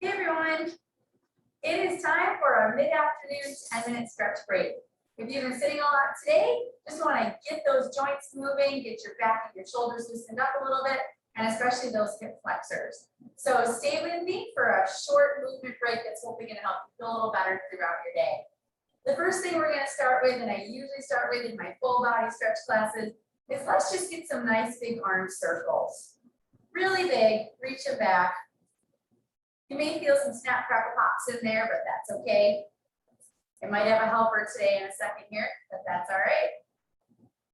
Hey everyone, it is time for our mid-afternoon 10-minute stretch break. If you've been sitting a lot today, just want to get those joints moving, get your back and your shoulders loosened up a little bit, and especially those hip flexors. So stay with me for a short movement break that's hopefully going to help you feel a little better throughout your day. The first thing we're going to start with, and I usually start with in my full body stretch classes, is let's just get some nice big arm circles. Really big, reach them back. You may feel some snap, crackle, pops in there, but that's okay. It might have a helper today in a second here, but that's all right.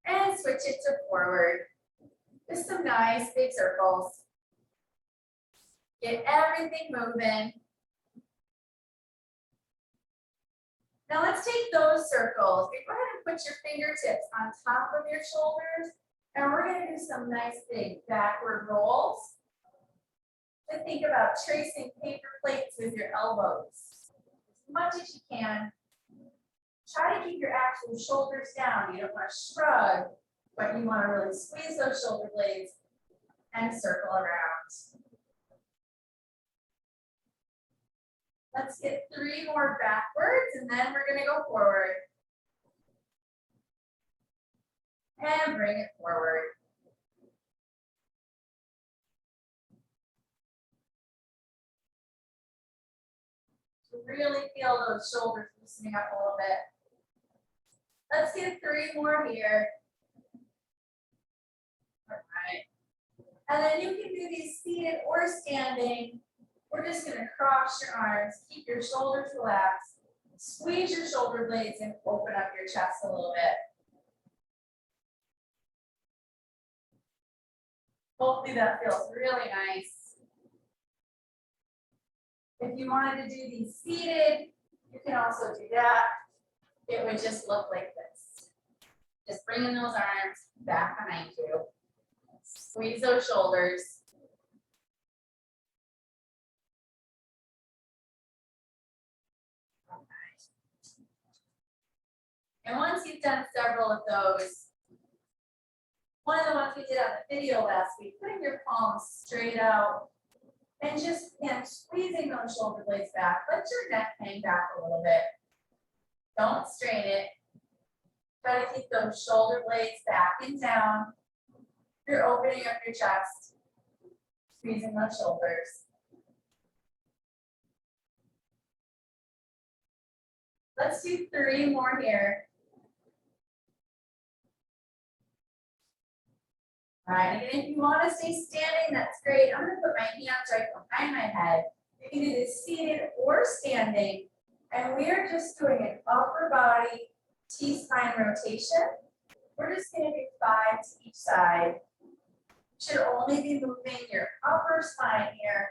And switch it to forward. Just some nice big circles. Get everything moving. Now let's take those circles. Go ahead and put your fingertips on top of your shoulders, and we're going to do some nice big backward rolls. To think about tracing paper plates with your elbows as much as you can. Try to keep your actual shoulders down. You don't want to shrug, but you want to really squeeze those shoulder blades and circle around. Let's get 3 more backwards, and then we're going to go forward. And bring it forward. Really feel those shoulders loosening up a little bit. Let's get 3 more here. All right. And then you can do these seated or standing. We're just going to cross your arms, keep your shoulders relaxed, squeeze your shoulder blades, and open up your chest a little bit. Hopefully that feels really nice. If you wanted to do these seated, you can also do that. It would just look like this. Just bringing those arms back behind you. Squeeze those shoulders. Okay. And once you've done several of those, one of the ones we did on the video last week, putting your palms straight out. And just squeezing those shoulder blades back. Let your neck hang back a little bit. Don't strain it. Try to keep those shoulder blades back and down. You're opening up your chest, squeezing those shoulders. Let's do 3 more here. All right, again, if you want to stay standing, that's great. I'm going to put my hands right behind my head. You can do this seated or standing. And we are just doing an upper body T-spine rotation. We're just going to do 5 to each side. You should only be moving your upper spine here.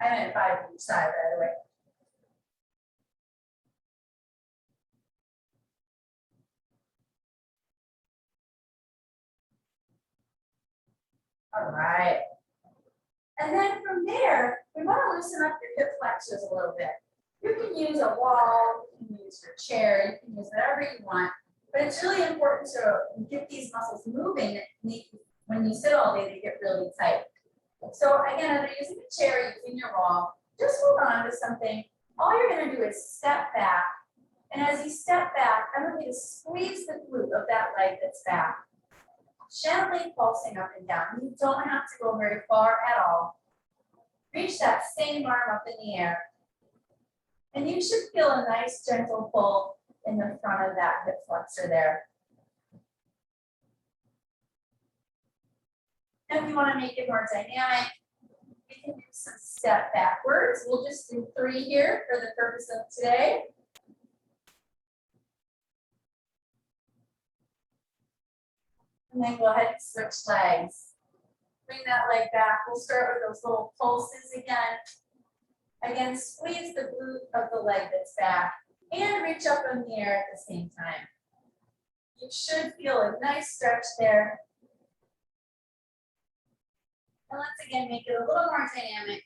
I meant 5 to each side, by the way. All right. And then from there, we want to loosen up your hip flexors a little bit. You can use a wall, you can use your chair, you can use whatever you want, but it's really important to get these muscles moving. When you sit all day, they get really tight. So again, either using a chair, using your wall, just hold on to something. All you're going to do is step back. And as you step back, I want you to squeeze the glute of that leg that's back. Gently pulsing up and down. You don't have to go very far at all. Reach that same arm up in the air. And you should feel a nice gentle pull in the front of that hip flexor there. And if you want to make it more dynamic, we can do some step backwards. We'll just do 3 here for the purpose of today. And then go ahead and switch legs. Bring that leg back. We'll start with those little pulses again. Again, squeeze the glute of the leg that's back and reach up in the air at the same time. You should feel a nice stretch there. And let's again make it a little more dynamic.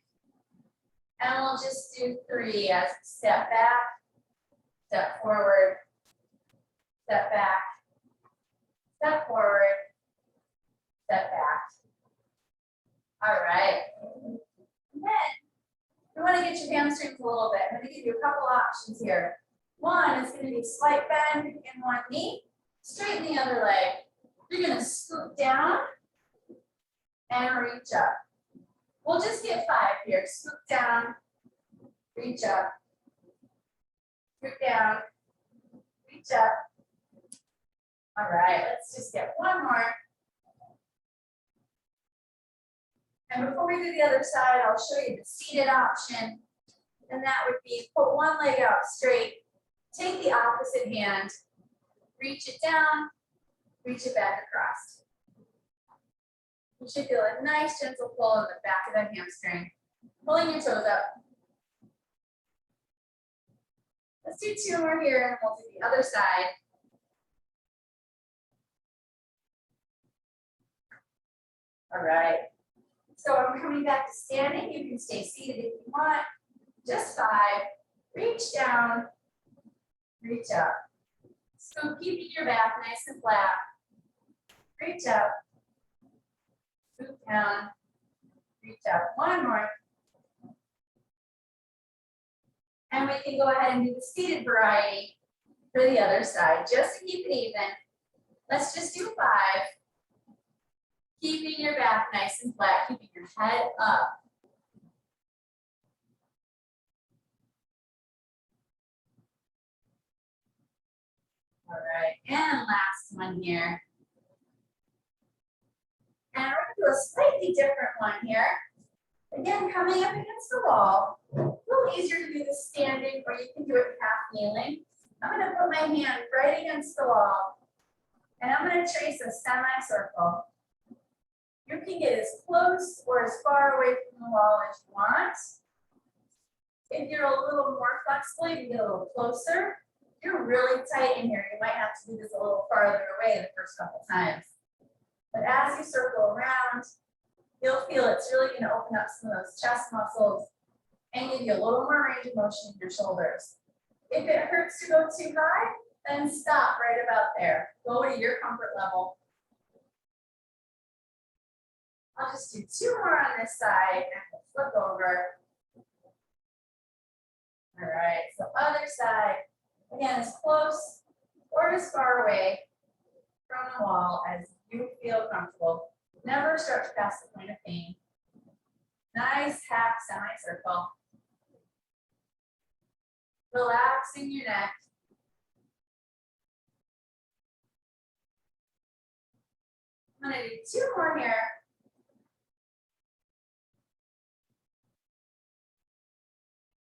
And we'll just do 3 as step back, step forward, step back, step forward, step back. little bit. I'm gonna give you a couple options here. One is gonna be slight bend in one knee, straighten the other leg. You're gonna scoop down and reach up. We'll just get 5 here. Scoop down, reach up, scoop down, reach up. All right, let's just get one more. And before we do the other side, I'll show you the seated option. And that would be put one leg out straight, take the opposite hand, reach it down, reach it back across. You should feel a nice gentle pull in the back of that hamstring, pulling your toes up. Let's do 2 more here and we'll do the other side. All right. So I'm coming back to standing. You can stay seated if you want. Just 5. Reach down, reach up. So keeping your back nice and flat. Reach up, scoop down, reach up. One more. And we can go ahead and do the seated variety for the other side, just to keep it even. Let's just do 5. Keeping your back nice and flat, keeping your head up. All right, and last one here. And we're gonna do a slightly different one here. Again, coming up against the wall. A little easier to do this standing, or you can do it half kneeling. I'm gonna put my hand right against the wall, and I'm gonna trace a semicircle. You can get as close or as far away from the wall as you want. If you're a little more flexible, you can get a little closer. If you're really tight in here, you might have to do this a little farther away the first couple times. But as you circle around, you'll feel it's really going to open up some of those chest muscles and give you a little more range of motion in your shoulders. If it hurts to go too high, then stop right about there. Go to your comfort level. I'll just do 2 more on this side and we'll flip over. All right, so other side, again, as close or as far away from the wall as you feel comfortable. Never stretch past the point of pain. Nice half semicircle. Relaxing your neck. I'm gonna do 2 more here.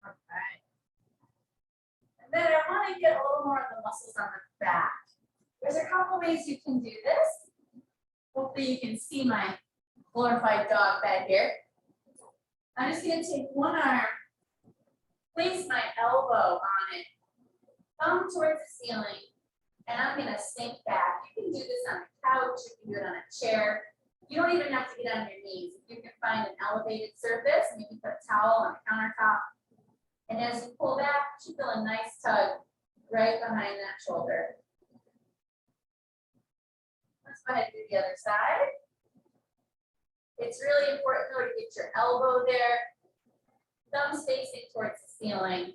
Okay. And then I want to get a little more of the muscles on the back. There's a couple ways you can do this. Hopefully you can see my glorified dog bed here. I'm just going to take one arm, place my elbow on it, thumb towards the ceiling, and I'm going to sink back. You can do this on a couch, you can do it on a chair. You don't even have to get on your knees. If you can find an elevated surface, and you can put a towel on the countertop. And as you pull back, you feel a nice tug right behind that shoulder. Let's go ahead and do the other side. It's really important though to get your elbow there, thumbs facing towards the ceiling,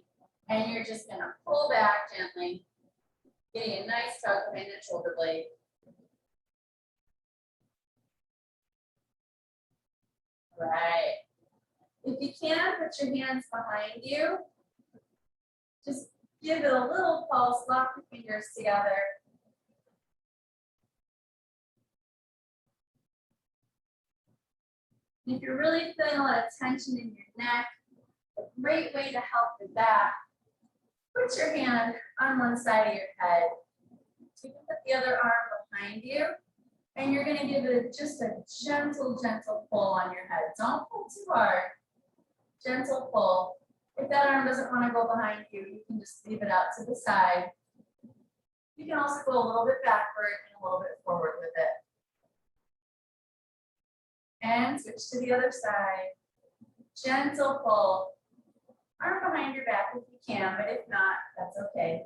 and you're just gonna pull back gently, getting a nice tug behind that shoulder blade. Right. If you can, put your hands behind you. Just give it a little pulse, lock your fingers together. If you're really feeling a lot of tension in your neck, a great way to help with that, put your hand on one side of your head. You can put the other arm behind you, and you're going to give it just a gentle pull on your head. Don't pull too hard. Gentle pull. If that arm doesn't want to go behind you, you can just leave it out to the side. You can also go a little bit backward and a little bit forward with it. And switch to the other side. Gentle pull. Arm behind your back if you can, but if not, that's okay.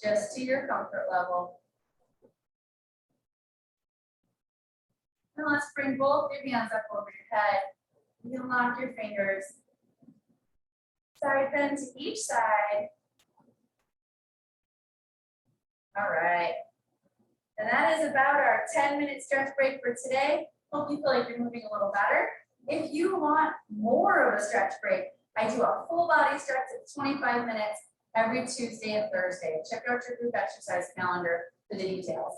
Just to your comfort level. And let's bring both your hands up over your head. You can lock your fingers. Side bend to each side. All right. And that is about our 10-minute stretch break for today. Hope you feel like you're moving a little better. If you want more of a stretch break, I do a full body stretch at 25 minutes every Tuesday and Thursday. Check out your group exercise calendar for the details.